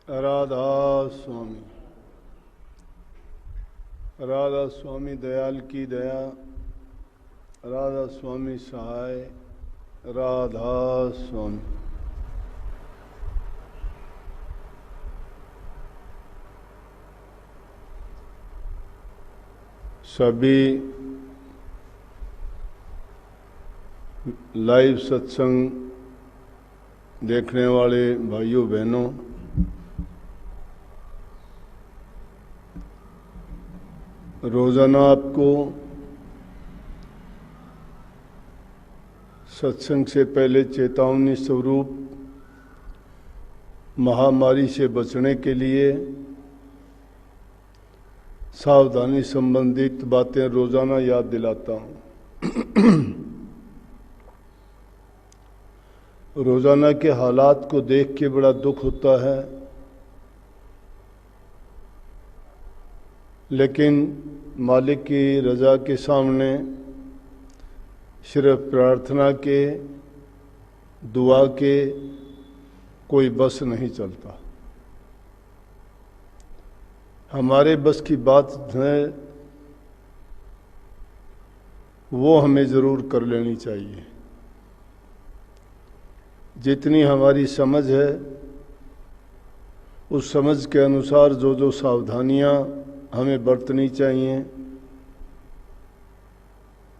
राधा स्वामी। राधा स्वामी दयाल की दया, राधा स्वामी सहाय, राधा स्वामी। सभी लाइव सत्संग देखने वाले भाइयों बहनों, रोजाना आपको सत्संग से पहले चेतावनी स्वरूप महामारी से बचने के लिए सावधानी संबंधित बातें रोजाना याद दिलाता हूँ। रोजाना के हालात को देख के बड़ा दुख होता है, लेकिन मालिक की रजा के सामने सिर्फ प्रार्थना के, दुआ के कोई बस नहीं चलता। हमारे बस की बात है वो हमें ज़रूर कर लेनी चाहिए। जितनी हमारी समझ है उस समझ के अनुसार जो जो सावधानियां हमें बरतनी चाहिए,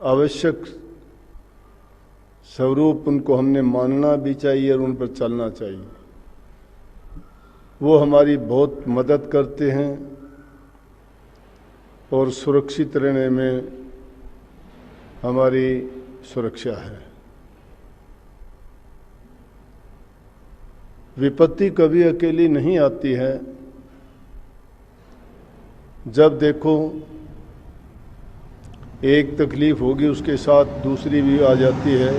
आवश्यक स्वरूप उनको हमने मानना भी चाहिए और उन पर चलना चाहिए। वो हमारी बहुत मदद करते हैं और सुरक्षित रहने में हमारी सुरक्षा है। विपत्ति कभी अकेली नहीं आती है। जब देखो एक तकलीफ होगी उसके साथ दूसरी भी आ जाती है।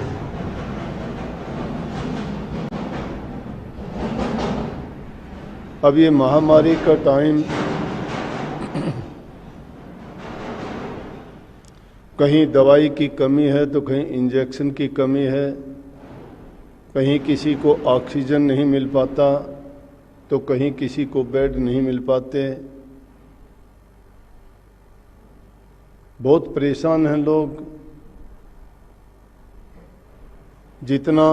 अब ये महामारी का टाइम, कहीं दवाई की कमी है तो कहीं इंजेक्शन की कमी है, कहीं किसी को ऑक्सीजन नहीं मिल पाता तो कहीं किसी को बेड नहीं मिल पाते। बहुत परेशान हैं लोग। जितना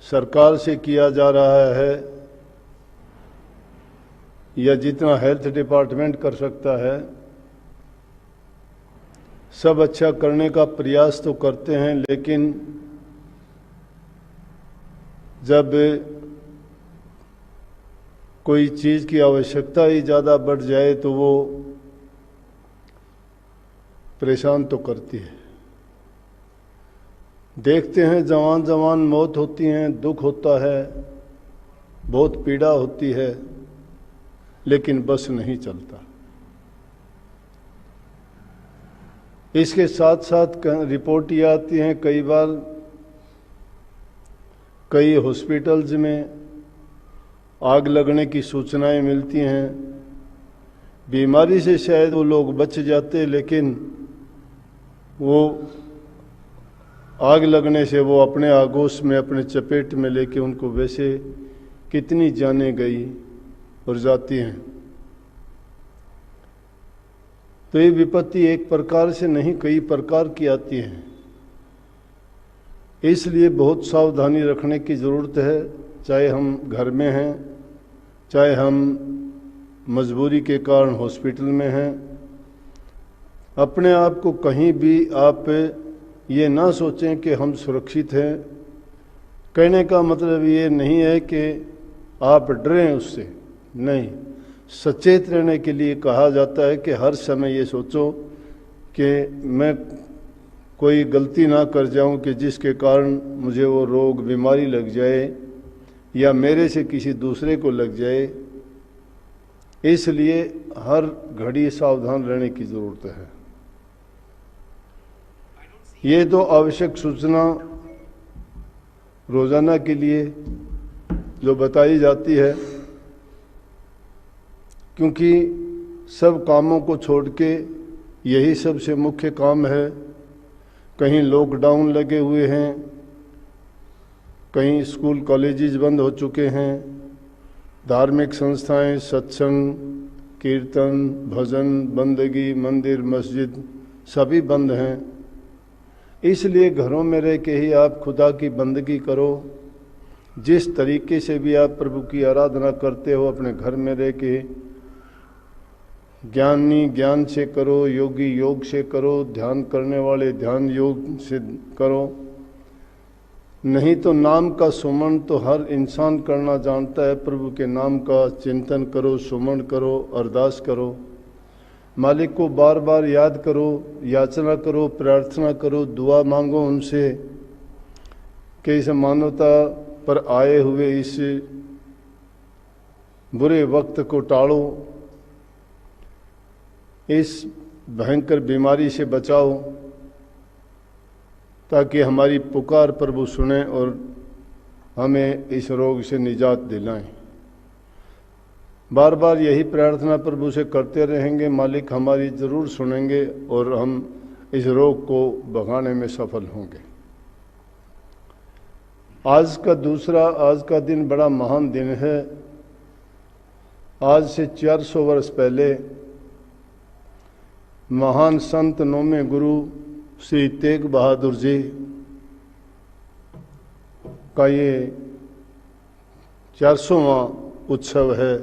सरकार से किया जा रहा है या जितना हेल्थ डिपार्टमेंट कर सकता है, सब अच्छा करने का प्रयास तो करते हैं, लेकिन जब कोई चीज़ की आवश्यकता ही ज़्यादा बढ़ जाए तो वो परेशान तो करती है। देखते हैं जवान जवान मौत होती हैं, दुख होता है, बहुत पीड़ा होती है, लेकिन बस नहीं चलता। इसके साथ साथ रिपोर्ट ये आती हैं, कई बार कई हॉस्पिटल्स में आग लगने की सूचनाएं मिलती हैं। बीमारी से शायद वो लोग बच जाते, लेकिन वो आग लगने से वो अपने आगोश में, अपने चपेट में लेके उनको वैसे कितनी जानें गई और जाती हैं। तो ये विपत्ति एक प्रकार से नहीं कई प्रकार की आती है। इसलिए बहुत सावधानी रखने की ज़रूरत है, चाहे हम घर में हैं, चाहे हम मजबूरी के कारण हॉस्पिटल में हैं। अपने आप को कहीं भी आप ये ना सोचें कि हम सुरक्षित हैं। कहने का मतलब ये नहीं है कि आप डरें उससे, नहीं। सचेत रहने के लिए कहा जाता है कि हर समय ये सोचो कि मैं कोई गलती ना कर जाऊं कि जिसके कारण मुझे वो रोग, बीमारी लग जाए या मेरे से किसी दूसरे को लग जाए। इसलिए हर घड़ी सावधान रहने की ज़रूरत है। ये तो आवश्यक सूचना रोज़ाना के लिए जो बताई जाती है, क्योंकि सब कामों को छोड़ के यही सबसे मुख्य काम है। कहीं लॉकडाउन लगे हुए हैं, कहीं स्कूल कॉलेजेस बंद हो चुके हैं, धार्मिक संस्थाएं, सत्संग, कीर्तन, भजन, बंदगी, मंदिर, मस्जिद सभी बंद हैं। इसलिए घरों में रह के ही आप खुदा की बंदगी करो। जिस तरीके से भी आप प्रभु की आराधना करते हो अपने घर में रह के, ज्ञानी ज्ञान से करो, योगी योग से करो, ध्यान करने वाले ध्यान योग से करो। नहीं तो नाम का सुमन तो हर इंसान करना जानता है। प्रभु के नाम का चिंतन करो, सुमन करो, अरदास करो, मालिक को बार बार याद करो, याचना करो, प्रार्थना करो, दुआ मांगो उनसे कि इस मानवता पर आए हुए इस बुरे वक्त को टालो, इस भयंकर बीमारी से बचाओ, ताकि हमारी पुकार प्रभु सुने और हमें इस रोग से निजात दिलाएं। बार बार यही प्रार्थना प्रभु से करते रहेंगे, मालिक हमारी जरूर सुनेंगे और हम इस रोग को भगाने में सफल होंगे। आज का दिन बड़ा महान दिन है। आज से 400 वर्ष पहले महान संत नौवें गुरु श्री तेग बहादुर जी का ये 400वां उत्सव है।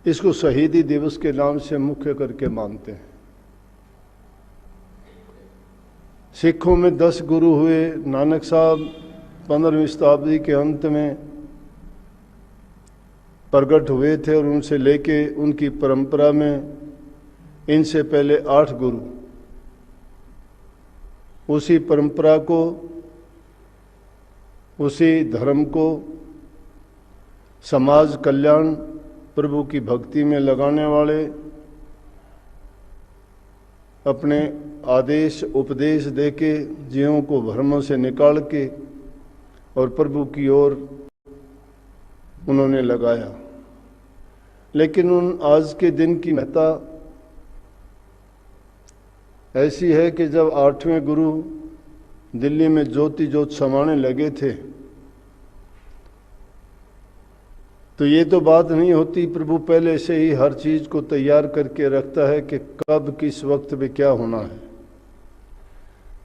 इसको शहीदी दिवस के नाम से मुख्य करके मानते हैं। सिखों में 10 गुरु हुए। नानक साहब 15वीं शताब्दी के अंत में प्रकट हुए थे और उनसे लेके उनकी परंपरा में इनसे पहले 8 गुरु उसी परंपरा को, उसी धर्म को समाज कल्याण, प्रभु की भक्ति में लगाने वाले, अपने आदेश उपदेश देके जीवों को भ्रमों से निकाल के और प्रभु की ओर उन्होंने लगाया। लेकिन उन आज के दिन की महत्ता ऐसी है कि जब 8वें गुरु दिल्ली में ज्योति ज्योत समाने लगे थे तो ये तो बात नहीं होती। प्रभु पहले से ही हर चीज को तैयार करके रखता है कि कब किस वक्त में क्या होना है।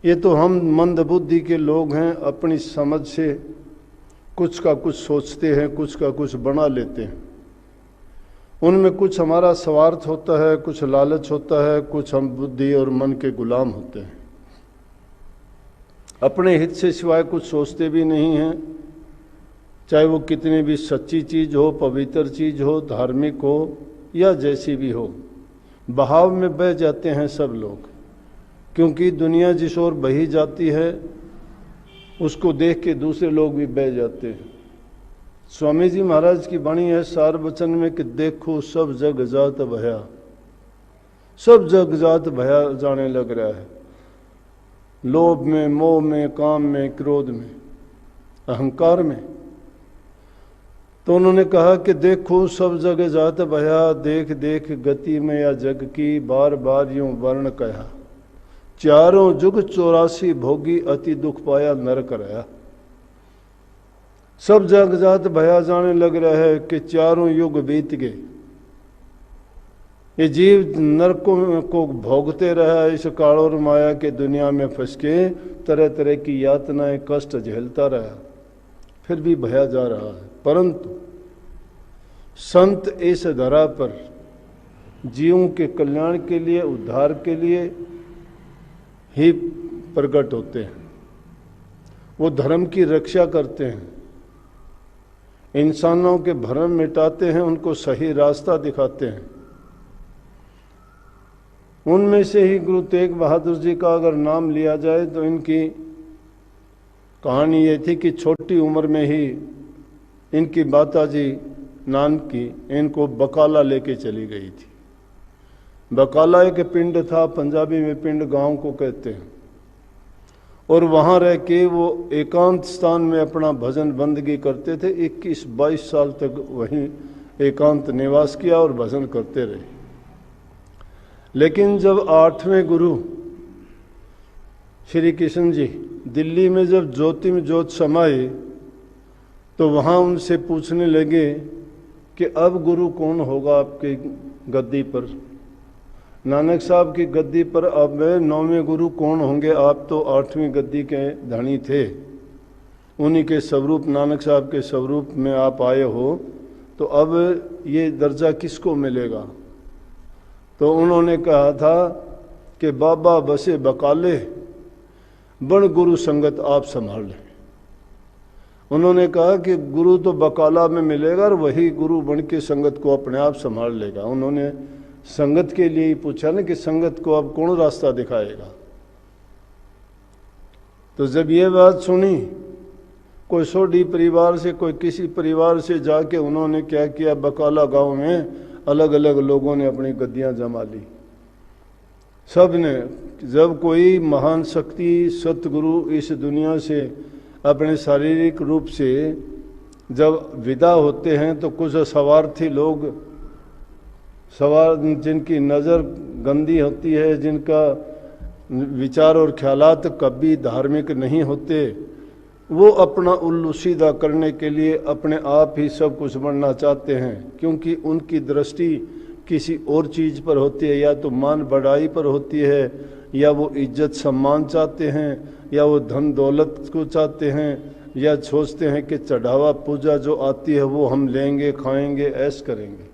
ये तो हम मंद बुद्धि के लोग हैं, अपनी समझ से कुछ का कुछ सोचते हैं, कुछ का कुछ बना लेते हैं। उनमें कुछ हमारा स्वार्थ होता है, कुछ लालच होता है, कुछ हम बुद्धि और मन के गुलाम होते हैं। अपने हित से सिवाय कुछ सोचते भी नहीं हैं, चाहे वो कितनी भी सच्ची चीज हो, पवित्र चीज हो, धार्मिक हो या जैसी भी हो। बहाव में बह जाते हैं सब लोग, क्योंकि दुनिया जिस ओर बही जाती है उसको देख के दूसरे लोग भी बह जाते हैं। स्वामी जी महाराज की वाणी है सार वचन में कि देखो सब जग जात भया, सब जग जात भया जाने लग रहा है। लोभ में, मोह में, काम में, क्रोध में, अहंकार में। तो उन्होंने कहा कि देखो सब जग जात भया, देख देख गति में या जग की, बार बार यूं वर्ण कहा, चारों जुग 84 भोगी, अति दुख पाया नरक रहा। सब जग जात भया जाने लग रहा है कि चारों युग बीत गए, ये जीव नरकों को भोगते रहा, इस काल और माया के दुनिया में फंस के तरह तरह की यातनाएं कष्ट झेलता रहा, फिर भी भया जा रहा है। परंतु संत इस धरा पर जीवों के कल्याण के लिए, उद्धार के लिए ही प्रकट होते हैं। वो धर्म की रक्षा करते हैं, इंसानों के भ्रम मिटाते हैं, उनको सही रास्ता दिखाते हैं। उनमें से ही गुरु तेग बहादुर जी का अगर नाम लिया जाए तो इनकी कहानी ये थी कि छोटी उम्र में ही इनकी माताजी नानकी इनको बकाला लेके चली गई थी। बकाला एक पिंड था, पंजाबी में पिंड गांव को कहते हैं, और वहां रह के वो एकांत स्थान में अपना भजन बंदगी करते थे। 21-22 साल तक वहीं एकांत निवास किया और भजन करते रहे। लेकिन जब 8वें गुरु श्री कृष्ण जी दिल्ली में जब ज्योति में ज्योत समाए तो वहां उनसे पूछने लगे कि अब गुरु कौन होगा आपकी गद्दी पर। नानक साहब की गद्दी पर अब 9वें गुरु कौन होंगे? आप तो 8वीं गद्दी के धनी थे, उन्हीं के स्वरूप, नानक साहब के स्वरूप में आप आए हो, तो अब ये दर्जा किसको मिलेगा? तो उन्होंने कहा था कि बाबा बसे बकाले, बड़ गुरु संगत आप संभाल लें। उन्होंने कहा कि गुरु तो बकाला में मिलेगा और वही गुरु बन के संगत को अपने आप संभाल लेगा। उन्होंने संगत के लिए ही पूछा ना कि संगत को अब कौन रास्ता दिखाएगा। तो जब ये बात सुनी, कोई सोडी परिवार से, कोई किसी परिवार से जाके उन्होंने क्या किया, बकाला गांव में अलग अलग लोगों ने अपनी गद्दियां जमा ली। सब ने, जब कोई महान शक्ति सतगुरु इस दुनिया से अपने शारीरिक रूप से जब विदा होते हैं, तो कुछ सवार्थी लोग, सवार जिनकी नज़र गंदी होती है, जिनका विचार और ख्यालात कभी धार्मिक नहीं होते, वो अपना उल्लू सीधा करने के लिए अपने आप ही सब कुछ बनना चाहते हैं, क्योंकि उनकी दृष्टि किसी और चीज़ पर होती है, या तो मान बढ़ाई पर होती है, या वो इज्जत सम्मान चाहते हैं, या वो धन दौलत को चाहते हैं, या सोचते हैं कि चढ़ावा पूजा जो आती है वो हम लेंगे, खाएंगे, ऐश करेंगे।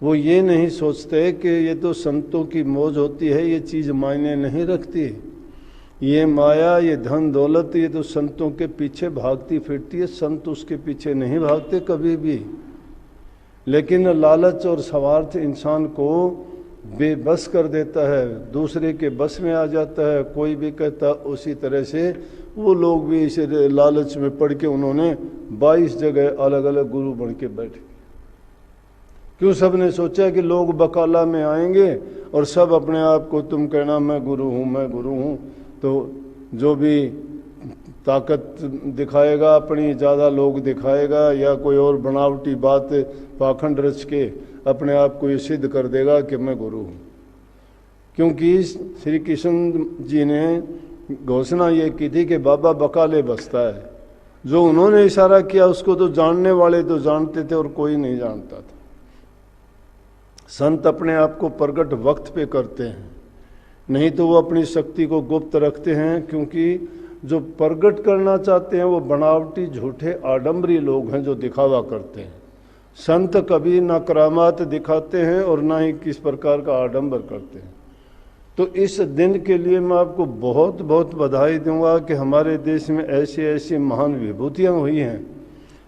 वो ये नहीं सोचते कि ये तो संतों की मौज होती है, ये चीज़ मायने नहीं रखती। ये माया, ये धन दौलत, ये तो संतों के पीछे भागती फिरती है, संत उसके पीछे नहीं भागते कभी भी। लेकिन लालच और स्वार्थ इंसान को बेबस कर देता है, दूसरे के बस में आ जाता है। कोई भी कहता, उसी तरह से वो लोग भी इस लालच में पड़ के उन्होंने 22 जगह अलग अलग गुरु बन के बैठे। क्यों? सब ने सोचा कि लोग बकाला में आएंगे और सब अपने आप को, तुम कहना मैं गुरु हूँ, मैं गुरु हूँ, तो जो भी ताकत दिखाएगा अपनी, ज़्यादा लोग दिखाएगा, या कोई और बनावटी बात पाखंड रच के अपने आप को ये सिद्ध कर देगा कि मैं गुरु हूँ। क्योंकि श्री कृष्ण जी ने घोषणा ये की थी कि बाबा बकाले बसता है। जो उन्होंने इशारा किया उसको तो जानने वाले तो जानते थे और कोई नहीं जानता था। संत अपने आप को प्रकट वक्त पे करते हैं, नहीं तो वो अपनी शक्ति को गुप्त रखते हैं, क्योंकि जो प्रकट करना चाहते हैं वो बनावटी झूठे आडंबरी लोग हैं जो दिखावा करते हैं। संत कभी ना करामात दिखाते हैं और ना ही किस प्रकार का आडंबर करते हैं। तो इस दिन के लिए मैं आपको बहुत बहुत बधाई दूंगा कि हमारे देश में ऐसी ऐसी महान विभूतियाँ हुई हैं,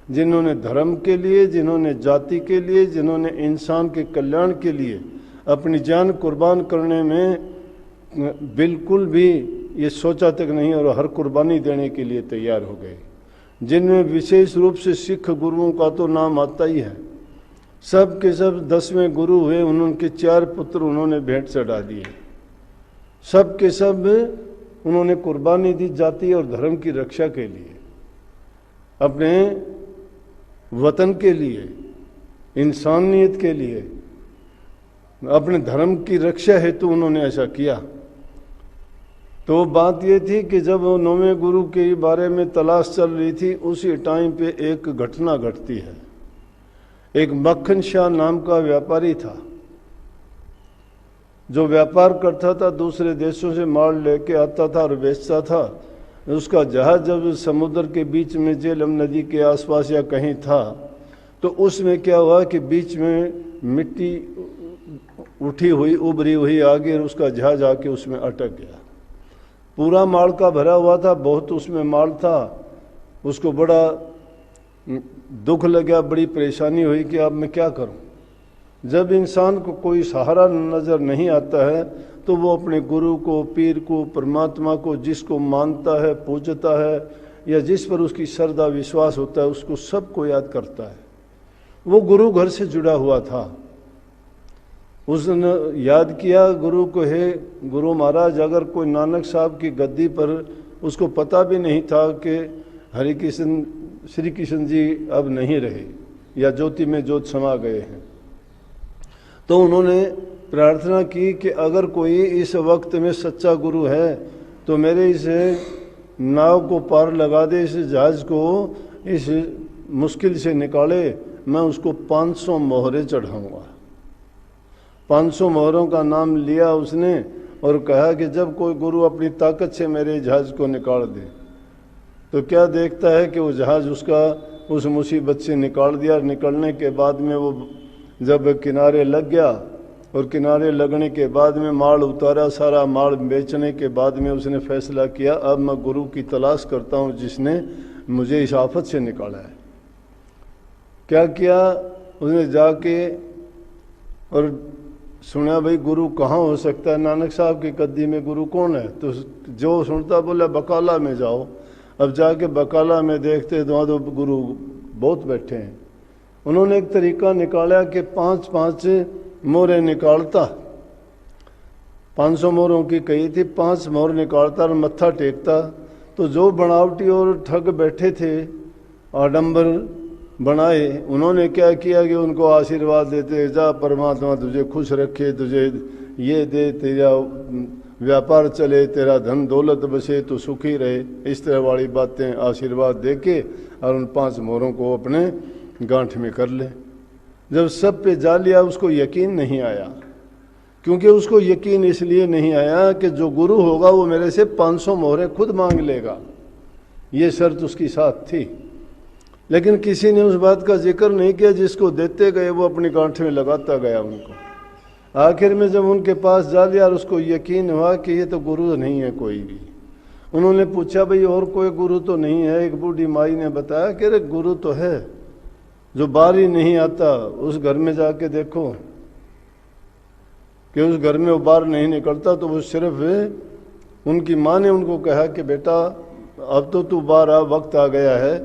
जिन्होंने धर्म के लिए, जिन्होंने जाति के लिए, जिन्होंने इंसान के कल्याण के लिए अपनी जान कुर्बान करने में बिल्कुल भी ये सोचा तक नहीं और हर कुर्बानी देने के लिए तैयार हो गए। जिनमें विशेष रूप से सिख गुरुओं का तो नाम आता ही है। सब के सब 10वें गुरु हुए, उनके 4 पुत्र उन्होंने भेंट चढ़ा दिए। सब के सब उन्होंने कुर्बानी दी जाति और धर्म की रक्षा के लिए, अपने वतन के लिए, इंसानियत के लिए, अपने धर्म की रक्षा हेतु उन्होंने ऐसा किया। तो बात ये थी कि जब 9वें गुरु के बारे में तलाश चल रही थी, उसी टाइम पे एक घटना घटती है। एक मक्खन शाह नाम का व्यापारी था, जो व्यापार करता था, दूसरे देशों से माल लेके आता था और बेचता था। उसका जहाज जब समुद्र के बीच में झेलम नदी के आसपास या कहीं था, तो उसमें क्या हुआ कि बीच में मिट्टी उठी हुई, उभरी हुई आगे, और उसका जहाज आके उसमें अटक गया। पूरा माल का भरा हुआ था, बहुत उसमें माल था। उसको बड़ा दुख लगा, बड़ी परेशानी हुई कि अब मैं क्या करूं। जब इंसान को कोई सहारा नज़र नहीं आता है, तो वो अपने गुरु को, पीर को, परमात्मा को, जिसको मानता है, पूजता है, या जिस पर उसकी श्रद्धा विश्वास होता है, उसको सबको याद करता है। वो गुरु घर से जुड़ा हुआ था। उसने याद किया गुरु को, हे गुरु महाराज, अगर कोई नानक साहब की गद्दी पर, उसको पता भी नहीं था कि हरि कृष्ण, श्री कृष्ण जी अब नहीं रहे या ज्योति में ज्योत समा गए हैं, तो उन्होंने प्रार्थना की कि अगर कोई इस वक्त में सच्चा गुरु है तो मेरे इस नाव को पार लगा दे, इस जहाज को इस मुश्किल से निकाले मैं उसको 500 मोहरे चढ़ाऊंगा। 500 मोहरों का नाम लिया उसने और कहा कि जब कोई गुरु अपनी ताकत से मेरे जहाज को निकाल दे, तो क्या देखता है कि वो जहाज उसका उस मुसीबत से निकाल दिया। निकलने के बाद में वो जब किनारे लग गया और किनारे लगने के बाद में माल उतारा, सारा माल बेचने के बाद में उसने फैसला किया अब मैं गुरु की तलाश करता हूँ जिसने मुझे इस आफत से निकाला है। क्या किया उसने, जाके और सुना भाई गुरु कहाँ हो सकता है, नानक साहब की गद्दी में गुरु कौन है। तो जो सुनता बोला बकाला में जाओ। अब जाके बकाला में देखते वहाँ तो गुरु बहुत बैठे हैं। उन्होंने एक तरीका निकाला कि 5-5 मोहरें निकालता, 500 मोहरों की कही थी, 5 मोहर निकालता और मत्था टेकता। तो जो बनावटी और ठग बैठे थे, आडंबर बनाए, उन्होंने क्या किया कि उनको आशीर्वाद देते, जा परमात्मा तुझे खुश रखे, तुझे ये दे, तेरा व्यापार चले, तेरा धन दौलत बसे, तो सुखी रहे, इस तरह वाली बातें आशीर्वाद दे के और उन 5 मोहरों को अपने गांठ में कर ले। जब सब पे जा लिया उसको यकीन नहीं आया, क्योंकि उसको यकीन इसलिए नहीं आया कि जो गुरु होगा वो मेरे से 500 मोहरें खुद मांग लेगा, ये शर्त उसकी साथ थी। लेकिन किसी ने उस बात का जिक्र नहीं किया, जिसको देते गए वो अपनी गांठ में लगाता गया उनको। आखिर में जब उनके पास जा लिया और उसको यकीन हुआ कि ये तो गुरु नहीं है कोई भी, उन्होंने पूछा भाई और कोई गुरु तो नहीं है। एक बूढ़ी माई ने बताया कि अरे गुरु तो है, जो बाहर ही नहीं आता, उस घर में जाके देखो कि उस घर में वो बाहर नहीं निकलता। तो वो सिर्फ उनकी माँ ने उनको कहा कि बेटा अब तो तू बाहर आ, वक्त आ गया है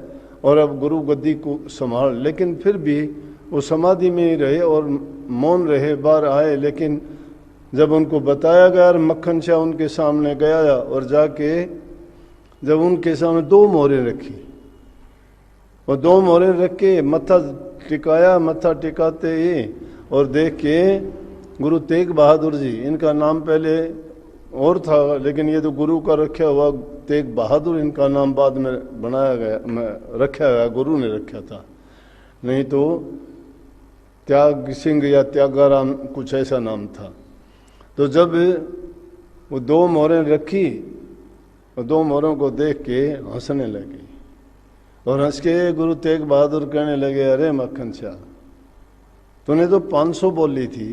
और अब गुरु गद्दी को संभाल। लेकिन फिर भी वो समाधि में ही रहे और मौन रहे, बाहर आए। लेकिन जब उनको बताया गया और मक्खन शाह उनके सामने गया और जाके जब उनके सामने 2 मोहरें रखी और 2 मोहरें रख के मत्था टिकाया, मत्था टिकाते ही और देख के गुरु तेग बहादुर जी, इनका नाम पहले और था लेकिन ये तो गुरु का रखा हुआ तेग बहादुर, इनका नाम बाद में बनाया गया, रखा गया, गुरु ने रखा था, नहीं तो त्याग सिंह या त्यागाराम कुछ ऐसा नाम था। तो जब वो 2 मोहरें रखी और 2 मोहरों को देख के हंसने लगी और हंस के गुरु तेग बहादुर कहने लगे, अरे मक्खन शाह तूने तो 500 बोली थी,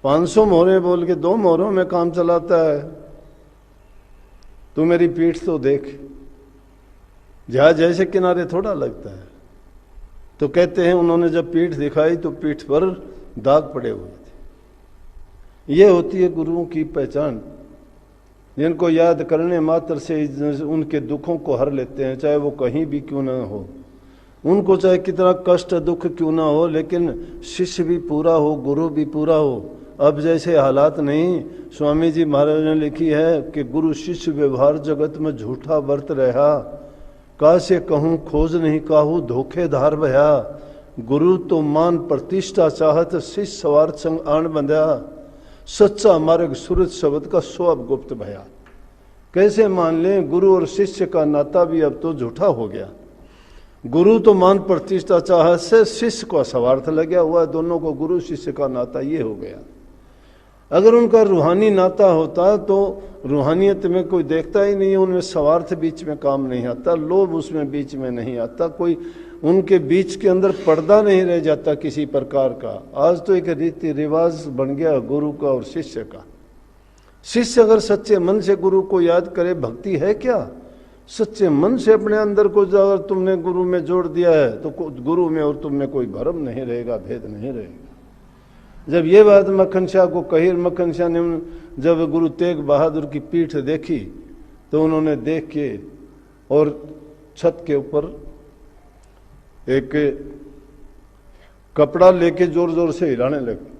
500 मोहरें बोल के 2 मोहरों में काम चलाता है। तू मेरी पीठ तो देख, जहाज जैसे किनारे थोड़ा लगता है। तो कहते हैं उन्होंने जब पीठ दिखाई तो पीठ पर दाग पड़े हुए थे। ये होती है गुरुओं की पहचान, जिनको याद करने मात्र से उनके दुखों को हर लेते हैं, चाहे वो कहीं भी क्यों ना हो, उनको चाहे कितना कष्ट दुख क्यों ना हो, लेकिन शिष्य भी पूरा हो, गुरु भी पूरा हो। अब जैसे हालात नहीं, स्वामी जी महाराज ने लिखी है कि गुरु शिष्य व्यवहार जगत में झूठा वर्त रहा, का से कहूँ खोज नहीं काहू धोखेधार भया, गुरु तो मान प्रतिष्ठा चाहत शिष्य स्वार्थ संग आन बंध्या, सच्चा मार्ग सूरज शब्द का सो अब गुप्त भया। कैसे मान लें, गुरु और शिष्य का नाता भी अब तो झूठा हो गया। गुरु तो मान प्रतिष्ठा चाहत से शिष्य को स्वार्थ लग गया हुआ, दोनों को गुरु शिष्य का नाता ये हो गया। अगर उनका रूहानी नाता होता तो रूहानियत में कोई देखता ही नहीं, उनमें स्वार्थ बीच में काम नहीं आता, लोभ उसमें बीच में नहीं आता, कोई उनके बीच के अंदर पर्दा नहीं रह जाता किसी प्रकार का। आज तो एक रीति रिवाज बन गया गुरु का और शिष्य का। शिष्य अगर सच्चे मन से गुरु को याद करे, भक्ति है क्या? सच्चे मन से अपने अंदर को अगर तुमने गुरु में जोड़ दिया है तो गुरु में और तुम में कोई भरम नहीं रहेगा, भेद नहीं रहेगा। जब ये बात मक्खन शाह को कही, मक्खन शाह ने जब गुरु तेग बहादुर की पीठ देखी तो उन्होंने देख के और छत के ऊपर एक कपड़ा लेके जोर जोर से हिलाने लगे।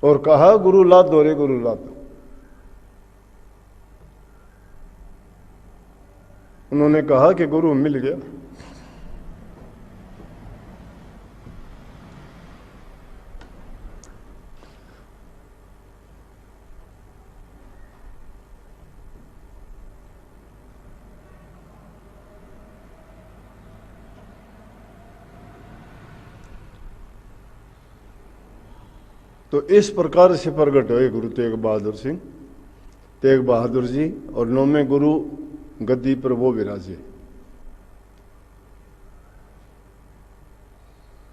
और कहा गुरु ला दो रे, गुरु ला दो। उन्होंने कहा कि गुरु मिल गया। तो इस प्रकार से प्रकट हुए गुरु तेग बहादुर सिंह, तेग बहादुर जी, और 9वें गुरु गद्दी पर वो विराजे।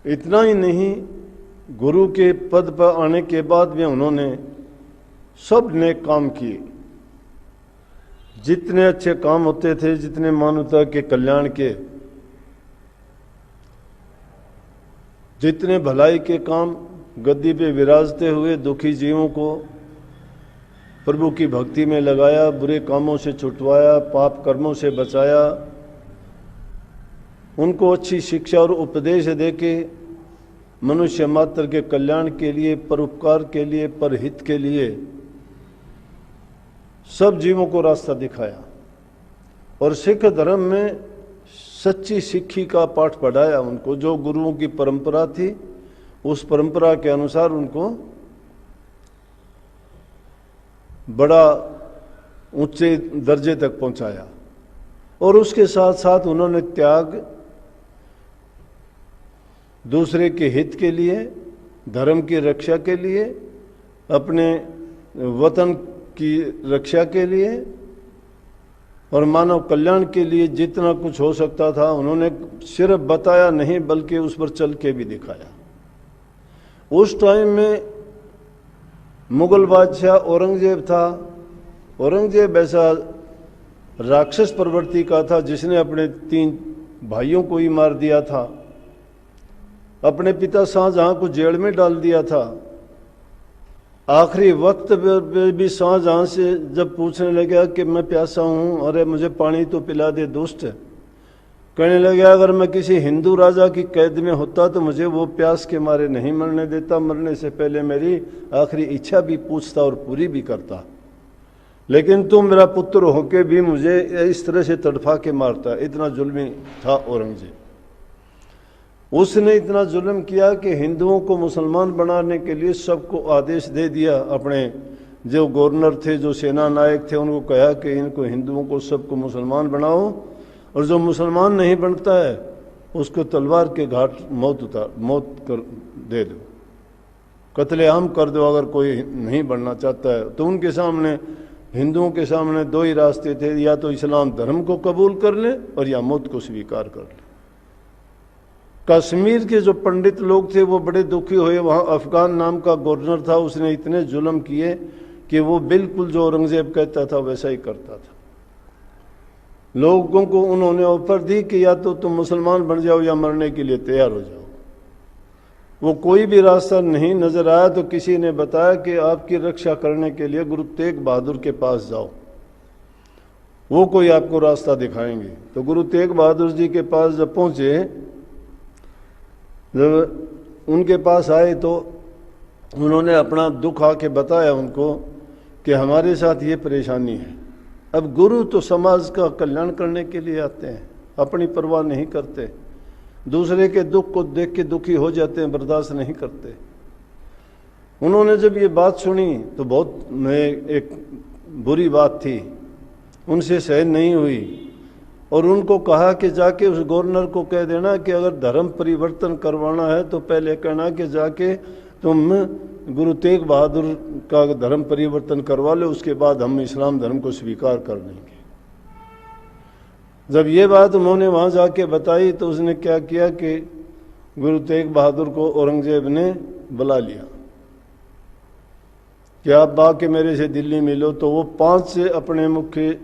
इतना ही नहीं, गुरु के पद पर आने के बाद भी उन्होंने सब नेक काम किए। जितने अच्छे काम होते थे, जितने मानवता के कल्याण के, जितने भलाई के काम, गद्दी पे विराजते हुए दुखी जीवों को प्रभु की भक्ति में लगाया, बुरे कामों से छुटवाया, पाप कर्मों से बचाया, उनको अच्छी शिक्षा और उपदेश देके मनुष्य मात्र के कल्याण के लिए, परोपकार के लिए, परहित के लिए सब जीवों को रास्ता दिखाया। और सिख धर्म में सच्ची सिक्खी का पाठ पढ़ाया उनको। जो गुरुओं की परंपरा थी, उस परंपरा के अनुसार उनको बड़ा ऊंचे दर्जे तक पहुंचाया। और उसके साथ साथ उन्होंने त्याग, दूसरे के हित के लिए, धर्म की रक्षा के लिए, अपने वतन की रक्षा के लिए और मानव कल्याण के लिए जितना कुछ हो सकता था उन्होंने सिर्फ बताया नहीं, बल्कि उस पर चल के भी दिखाया। उस टाइम में मुगल बादशाह औरंगजेब था। औरंगजेब ऐसा राक्षस प्रवृत्ति का था जिसने अपने 3 भाइयों को ही मार दिया था, अपने पिता शाहजहां को जेल में डाल दिया था। आखिरी वक्त में भी शाहजहां से जब पूछने लगा कि मैं प्यासा हूं, अरे मुझे पानी तो पिला दे दोस्त, कहने लगा अगर मैं किसी हिंदू राजा की कैद में होता तो मुझे वो प्यास के मारे नहीं मरने देता, मरने से पहले मेरी आखिरी इच्छा भी पूछता और पूरी भी करता। लेकिन तुम मेरा पुत्र होके भी मुझे इस तरह से तड़फा के मारता। इतना जुल्मी था औरंगजेब। उसने इतना जुल्म किया कि हिंदुओं को मुसलमान बनाने के लिए सबको आदेश दे दिया। अपने जो गवर्नर थे, जो सेना नायक थे, उनको कहा कि इनको हिंदुओं को सबको मुसलमान बनाओ, और जो मुसलमान नहीं बनता है उसको तलवार के घाट मौत कर दे दो, कत्लेआम कर दो अगर कोई नहीं बनना चाहता है। तो उनके सामने, हिंदुओं के सामने 2 ही रास्ते थे, या तो इस्लाम धर्म को कबूल कर ले और या मौत को स्वीकार कर ले। कश्मीर के जो पंडित लोग थे वो बड़े दुखी हुए। वहाँ अफगान नाम का गवर्नर था, उसने इतने जुल्म किए कि वो बिल्कुल जो औरंगजेब कहता था वैसा ही करता था। लोगों को उन्होंने ऑफर दी कि या तो तुम मुसलमान बन जाओ या मरने के लिए तैयार हो जाओ। वो कोई भी रास्ता नहीं नजर आया तो किसी ने बताया कि आपकी रक्षा करने के लिए गुरु तेग बहादुर के पास जाओ, वो कोई आपको रास्ता दिखाएंगे। तो गुरु तेग बहादुर जी के पास जब पहुंचे, जब उनके पास आए तो उन्होंने अपना दुख आके बताया उनको कि हमारे साथ ये परेशानी है। अब गुरु तो समाज का कल्याण करने के लिए आते हैं, अपनी परवाह नहीं करते, दूसरे के दुख को देख के दुखी हो जाते हैं, बर्दाश्त नहीं करते। उन्होंने जब ये बात सुनी तो बहुत एक बुरी बात थी, उनसे सहन नहीं हुई। और उनको कहा कि जाके उस गवर्नर को कह देना कि अगर धर्म परिवर्तन करवाना है तो पहले कहना कि जाके तुम गुरु तेग बहादुर का धर्म परिवर्तन करवा लो, उसके बाद हम इस्लाम धर्म को स्वीकार कर लेंगे। जब ये बात उन्होंने वहाँ जाके बताई तो उसने क्या किया कि गुरु तेग बहादुर को औरंगजेब ने बुला लिया कि आप बाके मेरे से दिल्ली मिलो। तो वो 5 से अपने मुख्य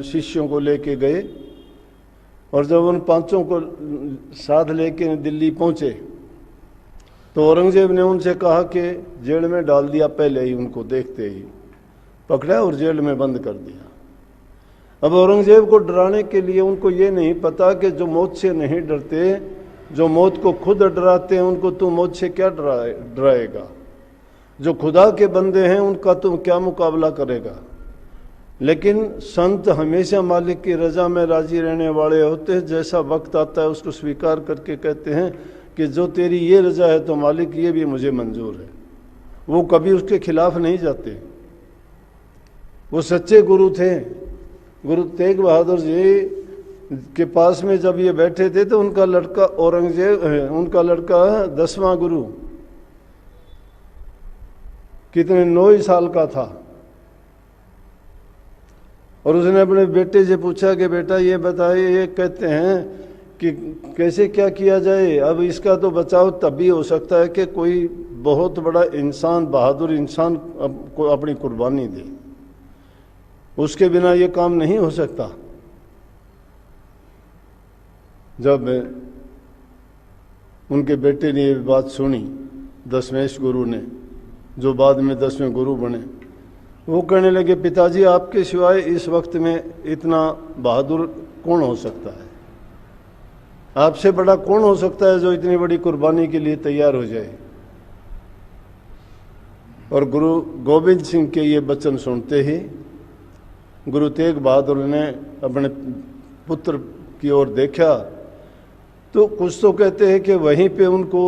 शिष्यों को लेके गए और जब उन 5 को साथ लेके दिल्ली पहुंचे तो औरंगजेब ने उनसे कहा कि जेल में डाल दिया। पहले ही उनको देखते ही पकड़ा और जेल में बंद कर दिया। अब औरंगजेब को डराने के लिए, उनको ये नहीं पता कि जो मौत से नहीं डरते, जो मौत को खुद डराते हैं, उनको तू मौत से क्या डराएगा। जो खुदा के बंदे हैं उनका तुम क्या मुकाबला करेगा। लेकिन संत हमेशा मालिक की रजा में राजी रहने वाले होते हैं। जैसा वक्त आता है उसको स्वीकार करके कहते हैं कि जो तेरी ये रजा है तो मालिक ये भी मुझे मंजूर है। वो कभी उसके खिलाफ नहीं जाते। वो सच्चे गुरु थे। गुरु तेग बहादुर जी के पास में जब ये बैठे थे तो उनका लड़का औरंगजेब, उनका लड़का 10वां गुरु कितने 9 ही साल का था, और उसने अपने बेटे से पूछा कि बेटा ये बताइए, ये कहते हैं कि कैसे क्या किया जाए, अब इसका तो बचाव तभी हो सकता है कि कोई बहुत बड़ा इंसान, बहादुर इंसान को अपनी कुर्बानी दे, उसके बिना ये काम नहीं हो सकता। जब उनके बेटे ने ये बात सुनी, दशमेश गुरु ने, जो बाद में 10वें गुरु बने, वो कहने लगे पिताजी आपके सिवाय इस वक्त में इतना बहादुर कौन हो सकता है, आपसे बड़ा कौन हो सकता है जो इतनी बड़ी कुर्बानी के लिए तैयार हो जाए। और गुरु गोविंद सिंह के ये वचन सुनते ही गुरु तेग बहादुर ने अपने पुत्र की ओर देखा, तो कुछ तो कहते हैं कि वहीं पे उनको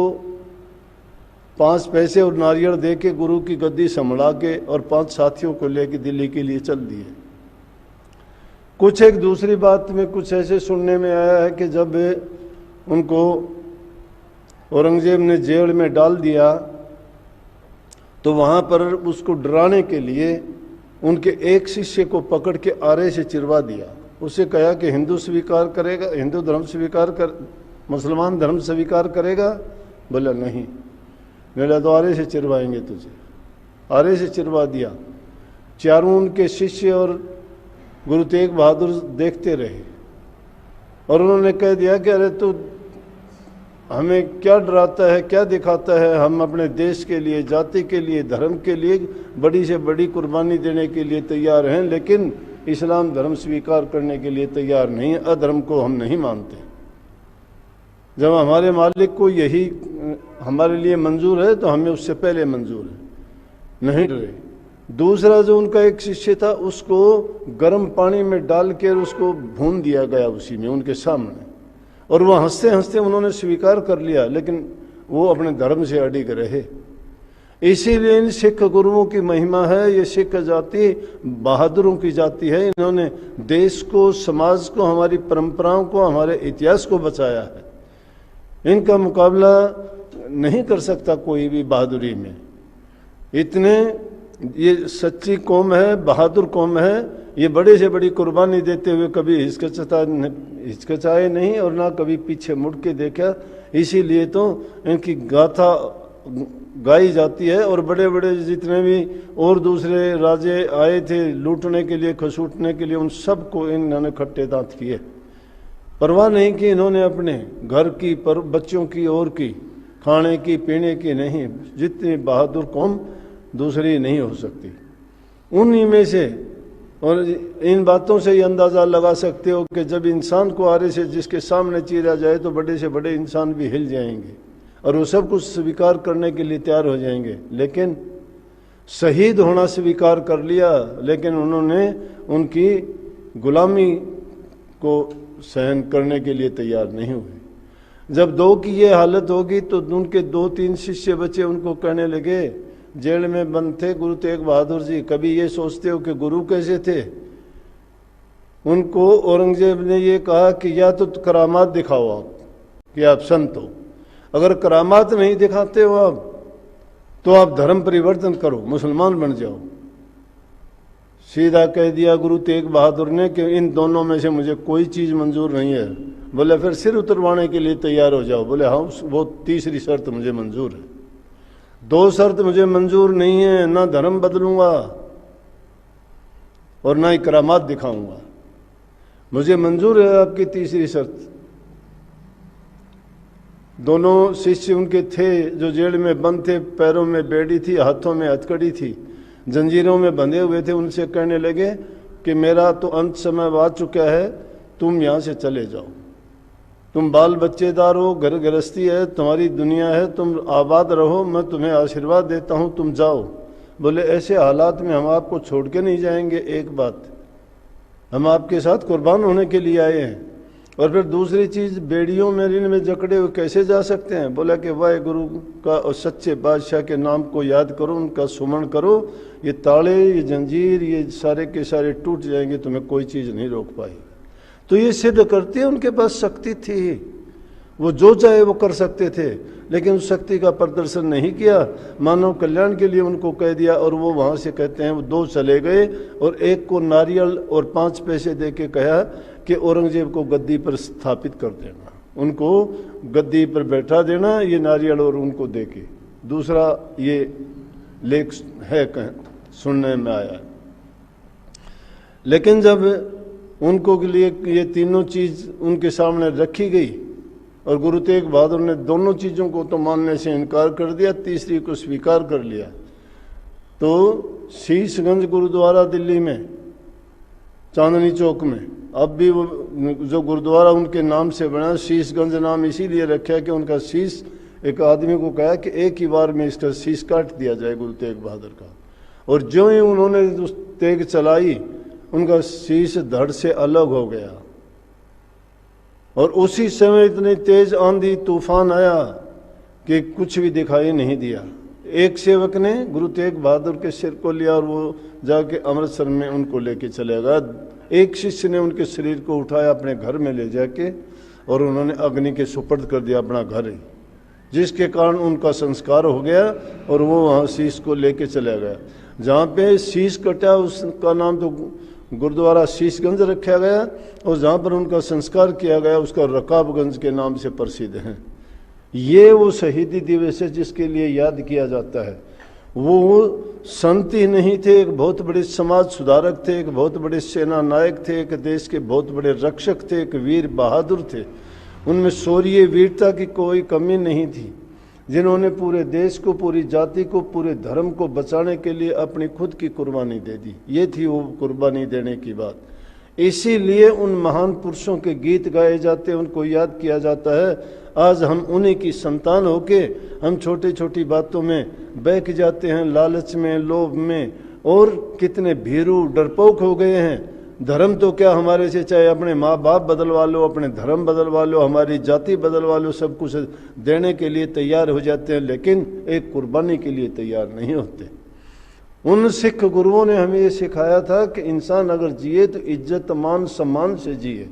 5 पैसे और नारियल दे के गुरु की गद्दी संभला के और 5 साथियों को लेके दिल्ली के लिए चल दिए। कुछ एक दूसरी बात में कुछ ऐसे सुनने में आया है कि जब उनको औरंगजेब ने जेल में डाल दिया तो वहाँ पर उसको डराने के लिए उनके एक शिष्य को पकड़ के आरे से चिरवा दिया। उसे कहा कि हिंदू स्वीकार करेगा, हिंदू धर्म स्वीकार कर, मुसलमान धर्म स्वीकार करेगा? बोला नहीं। बोला तो आरे से चिरवाएंगे तुझे। आरे से चिरवा दिया। चारों उनके शिष्य और गुरु तेग बहादुर देखते रहे और उन्होंने कह दिया कि अरे तू हमें क्या डराता है, क्या दिखाता है, हम अपने देश के लिए, जाति के लिए, धर्म के लिए बड़ी से बड़ी कुर्बानी देने के लिए तैयार हैं, लेकिन इस्लाम धर्म स्वीकार करने के लिए तैयार नहीं, अधर्म को हम नहीं मानते। जब हमारे मालिक को यही हमारे लिए मंजूर है तो हमें उससे पहले मंजूर है, नहीं डरे। दूसरा जो उनका एक शिष्य था उसको गर्म पानी में डाल कर उसको भून दिया गया उसी में उनके सामने, और वह हंसते हंसते उन्होंने स्वीकार कर लिया, लेकिन वो अपने धर्म से अडिग रहे। इसीलिए इन सिख गुरुओं की महिमा है। ये सिख जाति बहादुरों की जाति है। इन्होंने देश को, समाज को, हमारी परंपराओं को, हमारे इतिहास को बचाया है। इनका मुकाबला नहीं कर सकता कोई भी बहादुरी में। इतने ये सच्ची कौम है, बहादुर कौम है। ये बड़े से बड़ी कुर्बानी देते हुए कभी हिचकिचाए नहीं और ना कभी पीछे मुड़ के देखा। इसीलिए तो इनकी गाथा गाई जाती है। और बड़े बड़े जितने भी और दूसरे राजे आए थे लूटने के लिए, खसूटने के लिए, उन सब को इन्होंने खट्टे दांत किए। परवाह नहीं की इन्होंने अपने घर की, पर बच्चों की और की, खाने की, पीने की नहीं। जितनी बहादुर कौम दूसरी नहीं हो सकती। उन्हीं में से, और इन बातों से ही अंदाज़ा लगा सकते हो कि जब इंसान को आरे से जिसके सामने चीरा जाए तो बड़े से बड़े इंसान भी हिल जाएंगे और वो सब कुछ स्वीकार करने के लिए तैयार हो जाएंगे। लेकिन शहीद होना स्वीकार कर लिया, लेकिन उन्होंने उनकी गुलामी को सहन करने के लिए तैयार नहीं हुए। जब 2 की ये हालत होगी तो उनके 2-3 शिष्य बचे, उनको कहने लगे, जेल में बंद थे गुरु तेग बहादुर जी, कभी ये सोचते हो कि गुरु कैसे थे? उनको औरंगजेब ने ये कहा कि या तो करामात दिखाओ आप कि आप संत हो। अगर करामात नहीं दिखाते हो आप तो आप धर्म परिवर्तन करो, मुसलमान बन जाओ। सीधा कह दिया गुरु तेग बहादुर ने कि इन दोनों में से मुझे कोई चीज़ मंजूर नहीं है। बोले फिर सिर उतरवाने के लिए तैयार हो जाओ। बोले हाँ, वो तीसरी शर्त मुझे मंजूर है। 2 शर्त मुझे मंजूर नहीं है, ना धर्म बदलूंगा और ना ही करामात दिखाऊंगा। मुझे मंजूर है आपकी तीसरी शर्त। दोनों शिष्य उनके थे जो जेल में बंद थे, पैरों में बेड़ी थी, हाथों में हथकड़ी थी, जंजीरों में बंधे हुए थे। उनसे कहने लगे कि मेरा तो अंत समय आ चुका है, तुम यहाँ से चले जाओ। तुम बाल बच्चेदार हो, घर गृहस्थी है, तुम्हारी दुनिया है, तुम आबाद रहो, मैं तुम्हें आशीर्वाद देता हूँ, तुम जाओ। बोले ऐसे हालात में हम आपको छोड़ के नहीं जाएंगे। एक बात, हम आपके साथ कुर्बान होने के लिए आए हैं। और फिर दूसरी चीज़, बेड़ियों में ऋण में जकड़े हुए कैसे जा सकते हैं? बोला कि वाहे गुरु का और सच्चे बादशाह के नाम को याद करो, उनका सुमरण करो, ये ताले, ये जंजीर, ये सारे के सारे टूट जाएंगे, तुम्हें कोई चीज़ नहीं रोक पाएगी। तो ये सिद्ध करती है उनके पास शक्ति थी। वो जो चाहे वो कर सकते थे, लेकिन उस शक्ति का प्रदर्शन नहीं किया। मानव कल्याण के लिए उनको कह दिया और वो वहाँ से कहते हैं वो 2 चले गए और एक को नारियल और 5 पैसे दे के कहा कि औरंगजेब को गद्दी पर स्थापित कर देना, उनको गद्दी पर बैठा देना, ये नारियल और उनको दे के। दूसरा ये लेख है सुनने में आया। लेकिन जब उनको के लिए ये तीनों चीज उनके सामने रखी गई और गुरु तेग बहादुर ने दोनों चीज़ों को तो मानने से इनकार कर दिया, तीसरी को स्वीकार कर लिया। तो शीशगंज गुरुद्वारा दिल्ली में चांदनी चौक में अब भी वो जो गुरुद्वारा उनके नाम से बना, शीशगंज नाम इसीलिए रखा कि उनका शीश, एक आदमी को कहा कि एक ही बार में इसका शीश काट दिया जाए गुरु तेग बहादुर का, और जो ही उन्होंने उस तेग चलाई उनका शीश धड़ से अलग हो गया। और उसी समय इतनी तेज आंधी तूफान आया कि कुछ भी दिखाई नहीं दिया। एक सेवक ने गुरु तेग बहादुर के सिर को लिया और वो जाके अमृतसर में उनको लेके चले गया। एक शिष्य ने उनके शरीर को उठाया अपने घर में ले जाके और उन्होंने अग्नि के सुपर्द कर दिया अपना घर ही, जिसके कारण उनका संस्कार हो गया और वो वहाँ शीश को लेके चला गया। जहाँ पे शीश कटा उसका नाम तो गुरुद्वारा शीशगंज रखा गया और जहाँ पर उनका संस्कार किया गया उसका रकाबगंज के नाम से प्रसिद्ध है। ये वो शहीदी दिवस है जिसके लिए याद किया जाता है। वो संत ही नहीं थे, एक बहुत बड़े समाज सुधारक थे, एक बहुत बड़े सेना नायक थे, एक देश के बहुत बड़े रक्षक थे, एक वीर बहादुर थे। उनमें शौर्य वीरता की कोई कमी नहीं थी, जिन्होंने पूरे देश को, पूरी जाति को, पूरे धर्म को बचाने के लिए अपनी खुद की कुर्बानी दे दी। ये थी वो कुर्बानी देने की बात। इसीलिए उन महान पुरुषों के गीत गाए जाते हैं, उनको याद किया जाता है। आज हम उन्हीं की संतान होके हम छोटी छोटी बातों में बहक जाते हैं, लालच में, लोभ में, और कितने भीरू डरपोक हो गए हैं। धर्म तो क्या हमारे से, चाहे अपने माँ बाप बदलवा लो, अपने धर्म बदलवा लो, हमारी जाति बदलवा लो, सब कुछ देने के लिए तैयार हो जाते हैं, लेकिन एक कुर्बानी के लिए तैयार नहीं होते। उन सिख गुरुओं ने हमें ये सिखाया था कि इंसान अगर जिए तो इज्जत मान सम्मान से जिए।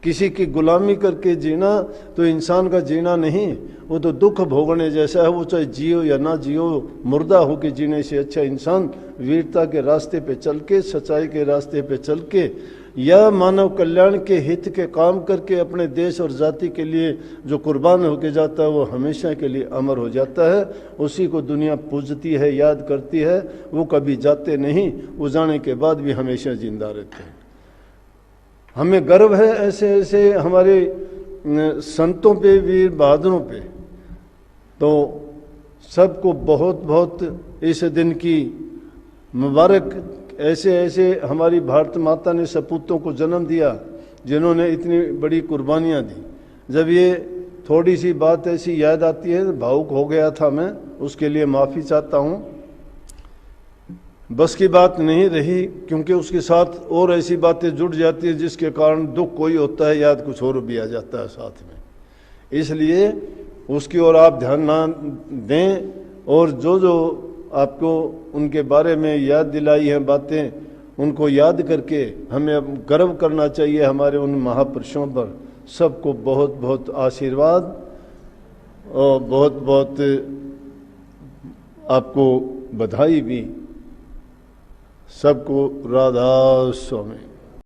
किसी की गुलामी करके जीना तो इंसान का जीना नहीं, वो तो दुख भोगने जैसा है। वो चाहे जियो या ना जियो, मुर्दा हो के जीने से अच्छा इंसान वीरता के रास्ते पे चल के, सच्चाई के रास्ते पे चल के, या मानव कल्याण के हित के काम करके अपने देश और जाति के लिए जो कुर्बान होके जाता है वो हमेशा के लिए अमर हो जाता है। उसी को दुनिया पूजती है, याद करती है। वो कभी जाते नहीं, वो जाने के बाद भी हमेशा जिंदा रहते हैं। हमें गर्व है ऐसे ऐसे हमारे संतों पे, वीर बहादुरों पे। तो सबको बहुत बहुत इस दिन की मुबारक। ऐसे ऐसे हमारी भारत माता ने सपूतों को जन्म दिया जिन्होंने इतनी बड़ी कुर्बानियाँ दी। जब ये थोड़ी सी बात ऐसी याद आती है, भावुक हो गया था मैं, उसके लिए माफ़ी चाहता हूँ। बस की बात नहीं रही, क्योंकि उसके साथ और ऐसी बातें जुड़ जाती है जिसके कारण दुख कोई होता है, याद कुछ और भी आ जाता है साथ में। इसलिए उसकी ओर आप ध्यान ना दें, और जो जो आपको उनके बारे में याद दिलाई हैं बातें, उनको याद करके हमें अब गर्व करना चाहिए हमारे उन महापुरुषों पर। सबको बहुत बहुत आशीर्वाद और बहुत बहुत आपको बधाई भी। सबको राधा स्वामी।